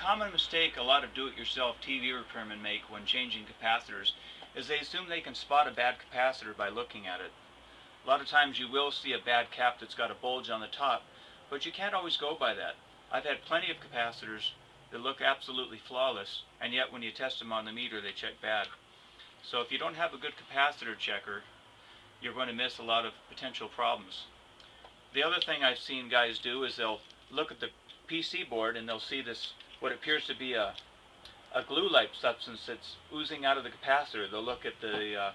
common mistake a lot of do-it-yourself TV repairmen make when changing capacitors is they assume they can spot a bad capacitor by looking at it. A lot of times you will see a bad cap that's got a bulge on the top, but you can't always go by that. I've had plenty of capacitors that look absolutely flawless, and yet when you test them on the meter they check bad. So if you don't have a good capacitor checker, you're going to miss a lot of potential problems. The other thing I've seen guys do is they'll look at the PC board and they'll see this, what appears to be a glue-like substance that's oozing out of the capacitor. They'll look at the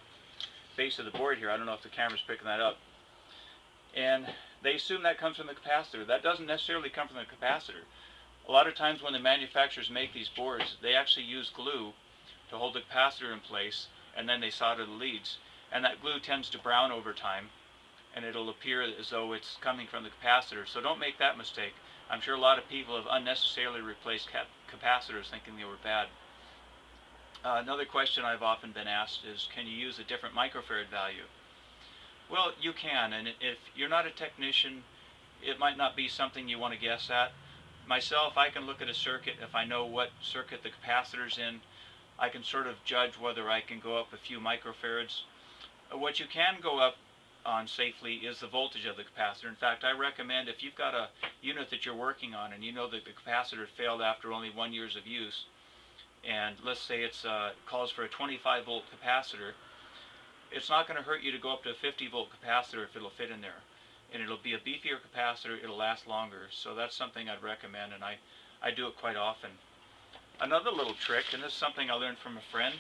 base of the board here. I don't know if the camera's picking that up. And they assume that comes from the capacitor. That doesn't necessarily come from the capacitor. A lot of times when the manufacturers make these boards, they actually use glue to hold the capacitor in place, and then they solder the leads. And that glue tends to brown over time, and it'll appear as though it's coming from the capacitor. So don't make that mistake. I'm sure a lot of people have unnecessarily replaced capacitors thinking they were bad. Another question I've often been asked is, can you use a different microfarad value? Well, you can, and if you're not a technician, it might not be something you want to guess at. Myself, I can look at a circuit. If I know what circuit the capacitor's in, I can sort of judge whether I can go up a few microfarads. What you can go up on safely is the voltage of the capacitor. In fact, I recommend if you've got a unit that you're working on and you know that the capacitor failed after only 1 year of use, and let's say it calls for a 25 volt capacitor, it's not going to hurt you to go up to a 50 volt capacitor if it'll fit in there. And it'll be a beefier capacitor, it'll last longer. So that's something I'd recommend, and I do it quite often. Another little trick, and this is something I learned from a friend.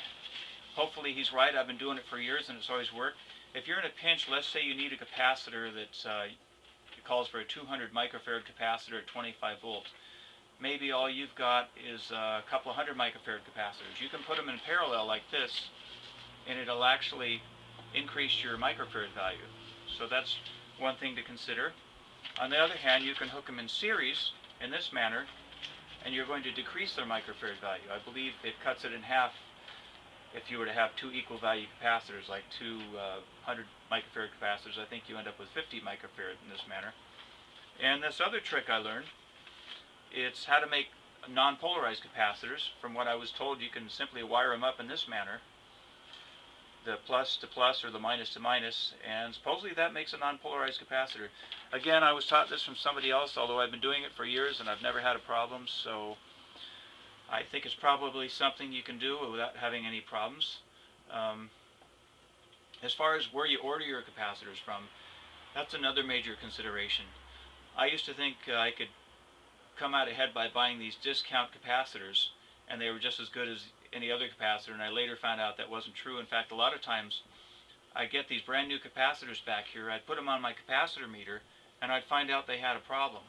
Hopefully he's right, I've been doing it for years and it's always worked. If you're in a pinch, let's say you need a capacitor that calls for a 200 microfarad capacitor at 25 volts. Maybe all you've got is a couple of 100 microfarad capacitors. You can put them in parallel like this, and it'll actually increase your microfarad value. So that's one thing to consider. On the other hand, you can hook them in series in this manner, and you're going to decrease their microfarad value. I believe it cuts it in half if you were to have two equal value capacitors, like two 100 microfarad capacitors. I think you end up with 50 microfarad in this manner. And this other trick I learned, it's how to make non-polarized capacitors. From what I was told, you can simply wire them up in this manner, the plus to plus or the minus to minus, and supposedly that makes a non-polarized capacitor. Again, I was taught this from somebody else, although I've been doing it for years and I've never had a problem, so I think it's probably something you can do without having any problems. As far as where you order your capacitors from, that's another major consideration. I used to think I could come out ahead by buying these discount capacitors, and they were just as good as any other capacitor, and I later found out that wasn't true. In fact, a lot of times I get these brand new capacitors back here, I'd put them on my capacitor meter, and I'd find out they had a problem.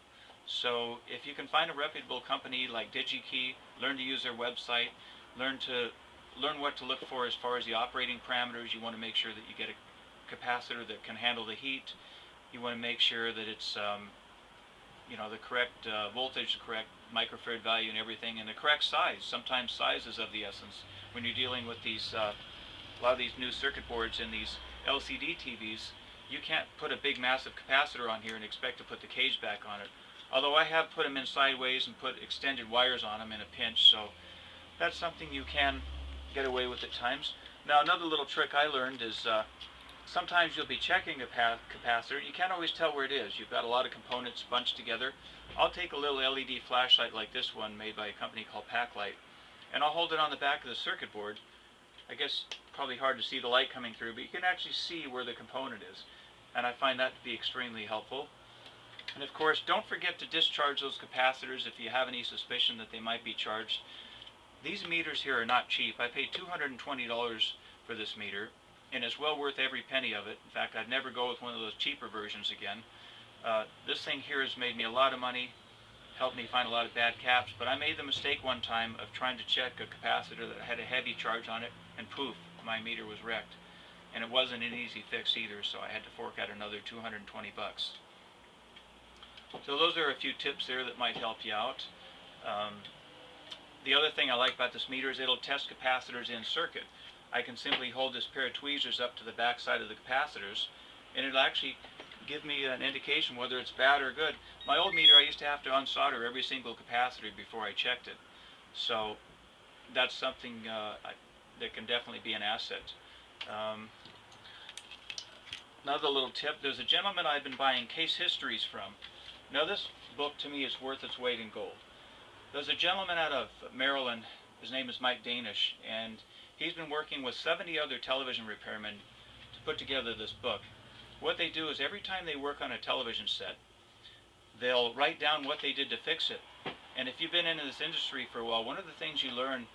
So if you can find a reputable company like DigiKey, learn to use their website, learn what to look for as far as the operating parameters. You want to make sure that you get a capacitor that can handle the heat. You want to make sure that it's the correct voltage, the correct microfarad value and everything, and the correct size. Sometimes size is of the essence when you're dealing with these a lot of these new circuit boards and these LCD TVs. You can't put a big massive capacitor on here and expect to put the cage back on it. Although I have put them in sideways and put extended wires on them in a pinch, so that's something you can get away with at times. Now another little trick I learned is sometimes you'll be checking a capacitor. You can't always tell where it is. You've got a lot of components bunched together. I'll take a little LED flashlight like this one made by a company called Paclight, and I'll hold it on the back of the circuit board. I guess probably hard to see the light coming through, but you can actually see where the component is, and I find that to be extremely helpful. And of course, don't forget to discharge those capacitors if you have any suspicion that they might be charged. These meters here are not cheap. I paid $220 for this meter, and it's well worth every penny of it. In fact, I'd never go with one of those cheaper versions again. This thing here has made me a lot of money, helped me find a lot of bad caps, but I made the mistake one time of trying to check a capacitor that had a heavy charge on it, and poof, my meter was wrecked. And it wasn't an easy fix either, so I had to fork out another 220 bucks. So those are a few tips there that might help you out. The other thing I like about this meter is it'll test capacitors in circuit. I can simply hold this pair of tweezers up to the back side of the capacitors, and it'll actually give me an indication whether it's bad or good. My old meter, I used to have to unsolder every single capacitor before I checked it. So that's something that can definitely be an asset. Um, Another little tip, there's a gentleman I've been buying case histories from. Now this book to me is worth its weight in gold. There's a gentleman out of Maryland, his name is Mike Danish, and he's been working with 70 other television repairmen to put together this book. What they do is every time they work on a television set, they'll write down what they did to fix it. And if you've been in this industry for a while, one of the things you learn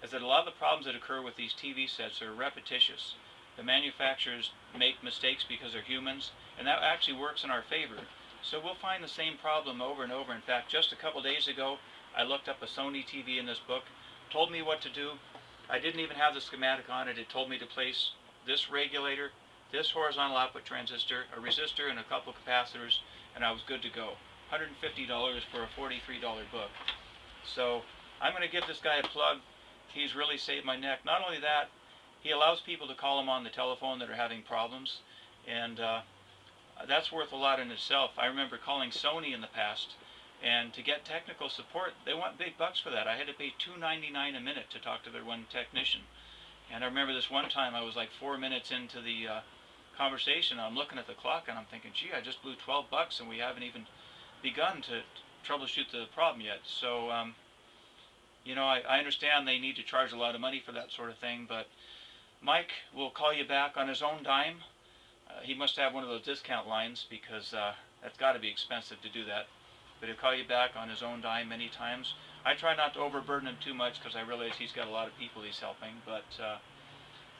is that a lot of the problems that occur with these TV sets are repetitious. The manufacturers make mistakes because they're humans, and that actually works in our favor. So we'll find the same problem over and over. In fact, just a couple days ago, I looked up a Sony TV in this book, told me what to do. I didn't even have the schematic on it. It told me to place this regulator, this horizontal output transistor, a resistor, and a couple of capacitors, and I was good to go. $150 for a $43 book. So I'm going to give this guy a plug. He's really saved my neck. Not only that, he allows people to call him on the telephone that are having problems, and that's worth a lot in itself. I remember calling Sony in the past, and to get technical support, they want big bucks for that. I had to pay $2.99 a minute to talk to their one technician. And I remember this one time I was like 4 minutes into the conversation. I'm looking at the clock and I'm thinking, gee, I just blew 12 bucks and we haven't even begun to troubleshoot the problem yet. So, you know, I understand they need to charge a lot of money for that sort of thing, but Mike will call you back on his own dime. He must have one of those discount lines because that's got to be expensive to do that. But he'll call you back on his own dime many times. I try not to overburden him too much because I realize he's got a lot of people he's helping. But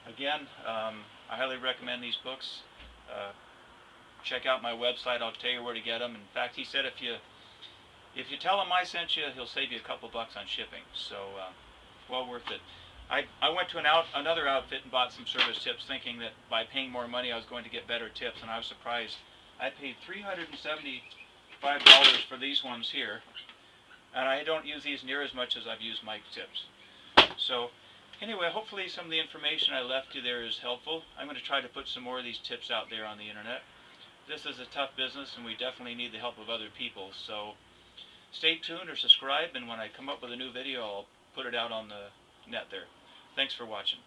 again, I highly recommend these books. Check out my website. I'll tell you where to get them. In fact, he said if you tell him I sent you, he'll save you a couple bucks on shipping. So well worth it. I went to another outfit and bought some service tips thinking that by paying more money I was going to get better tips, and I was surprised. I paid $375 for these ones here, and I don't use these near as much as I've used Mike's tips. So anyway, hopefully some of the information I left you there is helpful. I'm going to try to put some more of these tips out there on the internet. This is a tough business and we definitely need the help of other people, so stay tuned or subscribe, and when I come up with a new video I'll put it out on the net there. Thanks for watching.